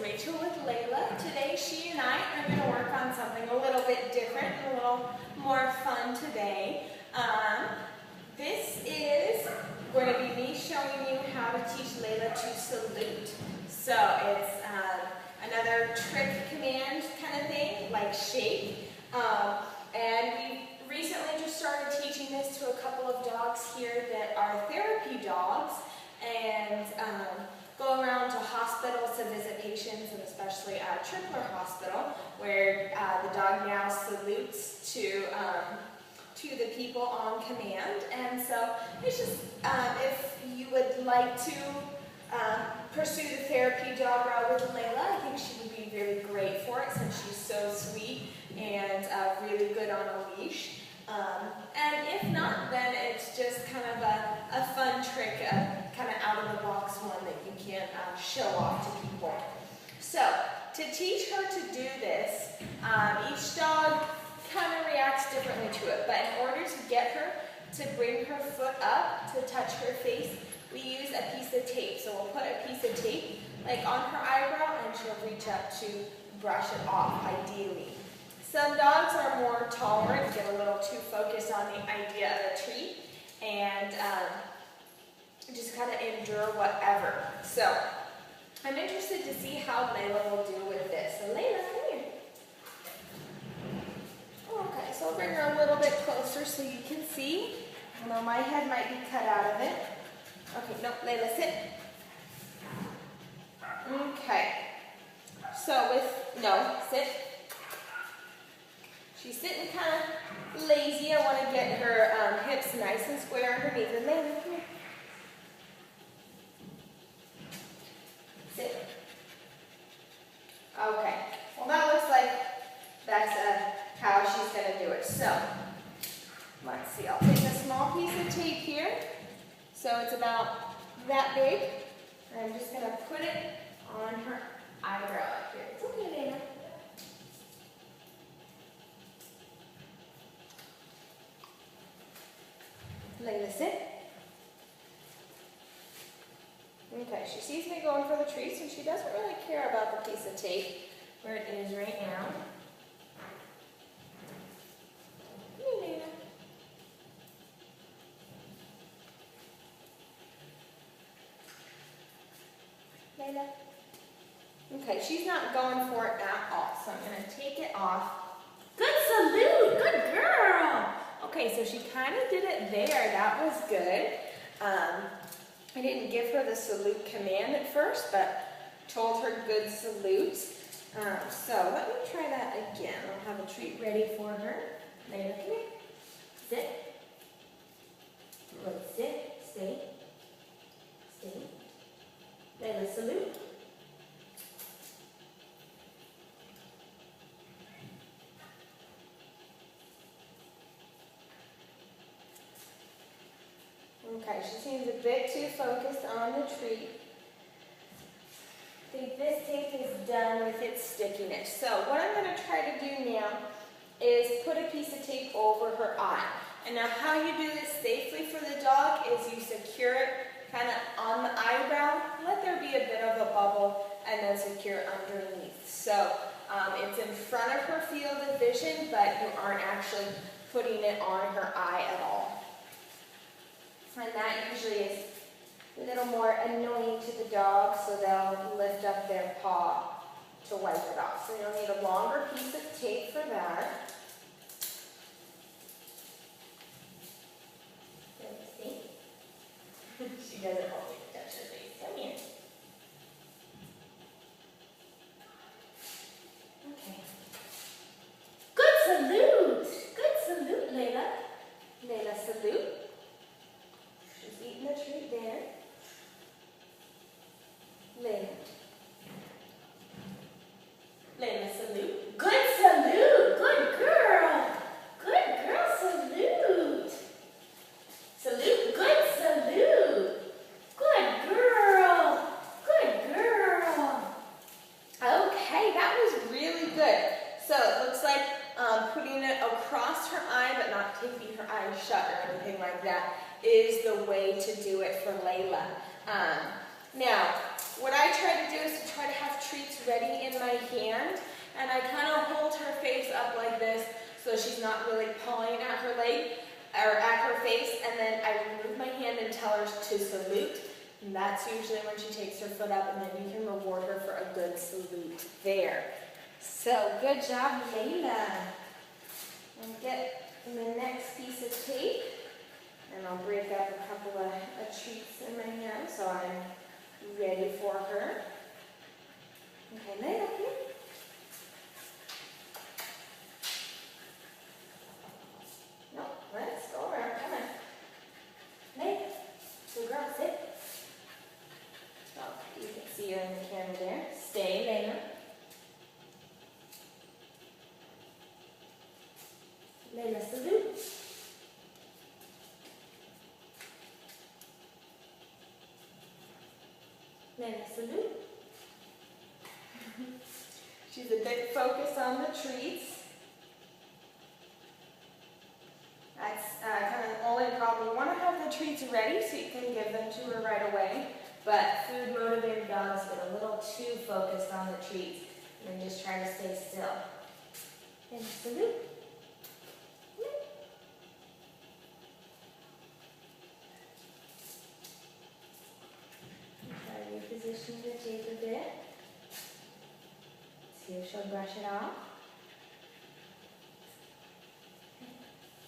Rachel with Layla. Today she and I are going to work on something a little bit different and a little more fun today. This is going to be me showing you how to teach Layla to salute. So it's another trick command kind of thing, like shake. And we recently just started teaching this to a couple of dogs here that are therapy dogs and go around to hospitals to visit patients, and especially at Tripler Hospital, where the dog now salutes to the people on command. And so it's just, if you would like to pursue the therapy dog route with Layla, I think she would be very great for it since she's so sweet and really good on a leash. And if not, then it's just kind of a fun trick, kind of out-of-the-box one that you can show off to people. So, to teach her to do this, each dog kind of reacts differently to it, but in order to get her to bring her foot up to touch her face, we use a piece of tape. So we'll put a piece of tape like on her eyebrow, and she'll reach up to brush it off, ideally. Some dogs are more tolerant, get a little too focused on the idea of a treat, and just kind of endure whatever. So, I'm interested to see how Layla will do with this. So Layla, come here. Okay, so I'll bring her a little bit closer so you can see. I know my head might be cut out of it. Okay, no, Layla, sit. Okay. So sit. She's sitting kind of lazy. I want to get her hips nice and square underneath her. Layla, come here. Sit. Okay. Well, that looks like that's how she's going to do it. So, let's see. I'll take a small piece of tape here. So it's about that big. And I'm just going to put it on her eyebrow up here. It's okay, Layla. Layla, sit. Okay, she sees me going for the treats, and she doesn't really care about the piece of tape where it is right now. Come here, Layla. Layla. Okay, she's not going for it at all, so I'm going to take it off. Good salute! Good girl! Okay, so she kind of did it there. That was good. I didn't give her the salute command at first, but told her good salutes. So let me try that again. I'll have a treat ready for her. Layla, come here. Sit. Let's sit. Stay. Stay. Layla, salute. Okay, she seems a bit too focused on the treat. I think this tape is done with its stickiness. So what I'm going to try to do now is put a piece of tape over her eye. And now how you do this safely for the dog is you secure it kind of on the eyebrow, let there be a bit of a bubble, and then secure underneath. So it's in front of her field of vision, but you aren't actually putting it on her eye at all. And that usually is a little more annoying to the dog, so they'll lift up their paw to wipe it off. So you'll need a longer piece of tape for that. See? She doesn't always touch her face. Come here. Okay. Good salute! Good salute, Layla. Layla, salute. Eating the treat there. Layla. Layla, salute. Good salute. Good girl. Good girl, salute. Salute. Good salute. Good girl. Good girl. Okay, that was really good. So it looks like putting it across her eye, but not taping her eye shut or anything like that, is the way to do it for Layla. Now, what I try to do is to try to have treats ready in my hand, and I kind of hold her face up like this so she's not really pawing at her leg or at her face, and then I remove my hand and tell her to salute. And that's usually when she takes her foot up, and then you can reward her for a good salute there. So good job, Layla. And get the next piece of tape, and I'll break up a couple of treats in my hand so I'm ready for her. Okay, Layla, come here. No, let's go around. Come on. Layla, good girl, sit. Oh, you can see her in the camera there. Stay, Layla. Layla, salute. Layla, salute. She's a bit focused on the treats. That's kind of the only problem. You want to have the treats ready so you can give them to her right away. But food-motivated dogs get a little too focused on the treats and just try to stay still. And salute. Try to reposition the tape a bit. See if she'll brush it off.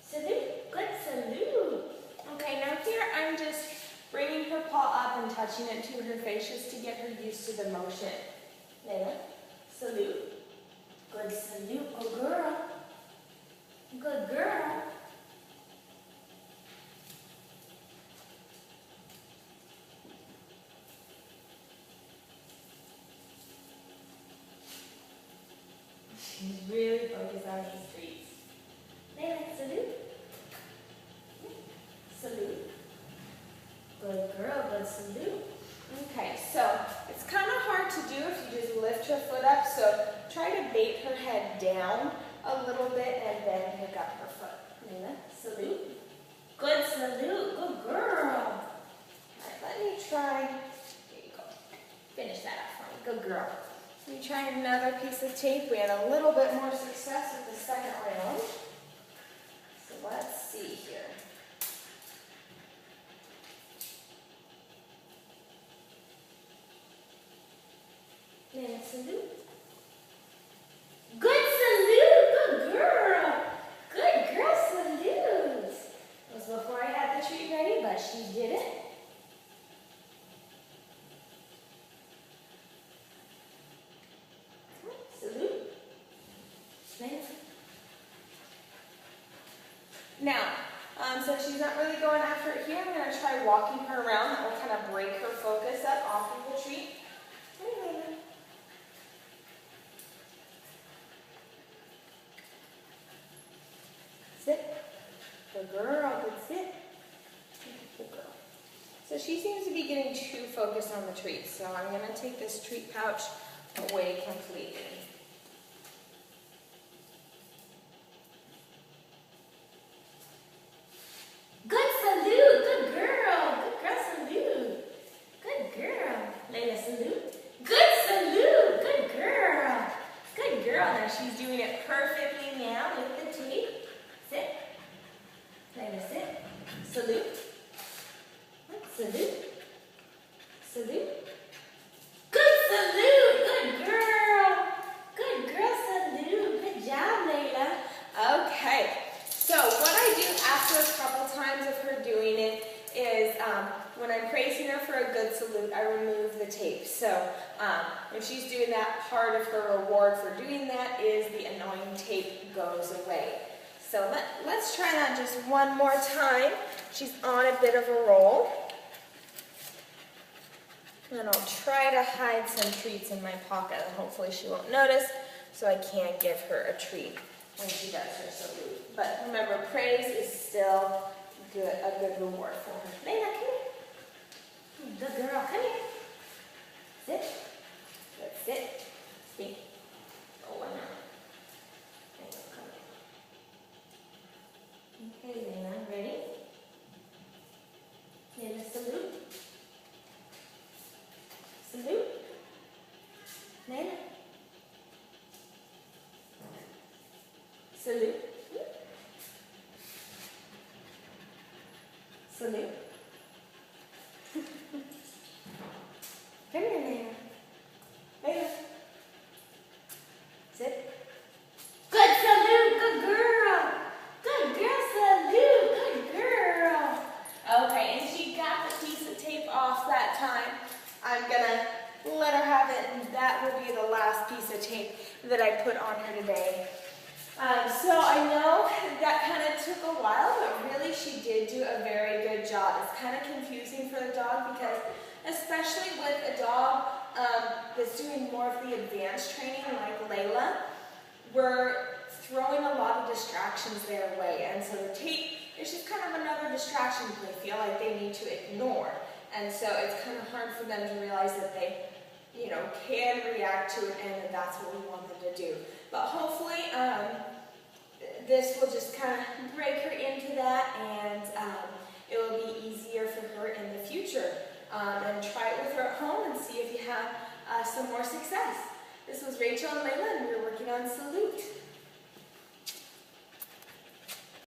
Salute. Good salute. Okay, now here I'm just bringing her paw up and touching it to her face just to get her used to the motion. Layla, salute. Good salute. Good girl. Good girl. She's really focused on these treats. Layla, salute. Salute. Good girl, good salute. Okay, so it's kind of hard to do if you just lift her foot up, so try to bait her head down a little bit and then pick up her foot. Layla, salute. Good salute, good girl. All right, let me try, here you go. Finish that up for me, good girl. Let me try another piece of tape. We had a little bit more success with the second round. So let's see here. Layla, salute. Good salute, good girl. Good girl, salute. It was before I had the treat ready, but she did it. Salute. Layla. Now, since she's not really going after it here, I'm going to try walking her around. That will kind of break her focus up off of the treat. Sit. Good girl. Good sit. Good girl. So she seems to be getting too focused on the treats. So I'm going to take this treat pouch away completely. Good salute. Good girl. Good girl, salute. Good girl. Layla, salute. Good salute. Good girl. Good girl. Now she's doing it perfectly now with the tape. Sit. Layla, sit. Salute. Salute. Salute. Good salute. Good girl. Good girl, salute. Good job, Layla. Okay. So what I do after a couple times of her doing it is when I'm praising her for a good salute, I remove the tape. So if she's doing that, part of her reward for doing that is the annoying tape goes away. So let's try that just one more time. She's on a bit of a roll. And I'll try to hide some treats in my pocket, and hopefully she won't notice, so I can give her a treat when she does her salute. But remember, praise is still a good reward for her. Layla, come here. Good girl, come here. Sit. Good, sit. Speak. Oh, one more. Okay, Layla, ready? Layla, salute. Salute. Layla. Salute. Salute. Come here, Layla. Layla. Sit. Good salute, good girl. Good girl, salute, good girl. Okay, and she got the piece of tape off that time. I'm gonna let her have it, and that will be the last piece of tape that I put on her today. So I know that kind of took a while, but really she did do a very good job. It's kind of confusing for the dog because, especially with a dog that's doing more of the advanced training like Layla, we're throwing a lot of distractions their way. And so the tape is just kind of another distraction they feel like they need to ignore. And so it's kind of hard for them to realize that they, you know, can react to it and that that's what we want them to do. But hopefully this will just kind of break her into that, and it will be easier for her in the future. And try it with her at home and see if you have some more success. This was Rachel and Layla, and we were working on Salute.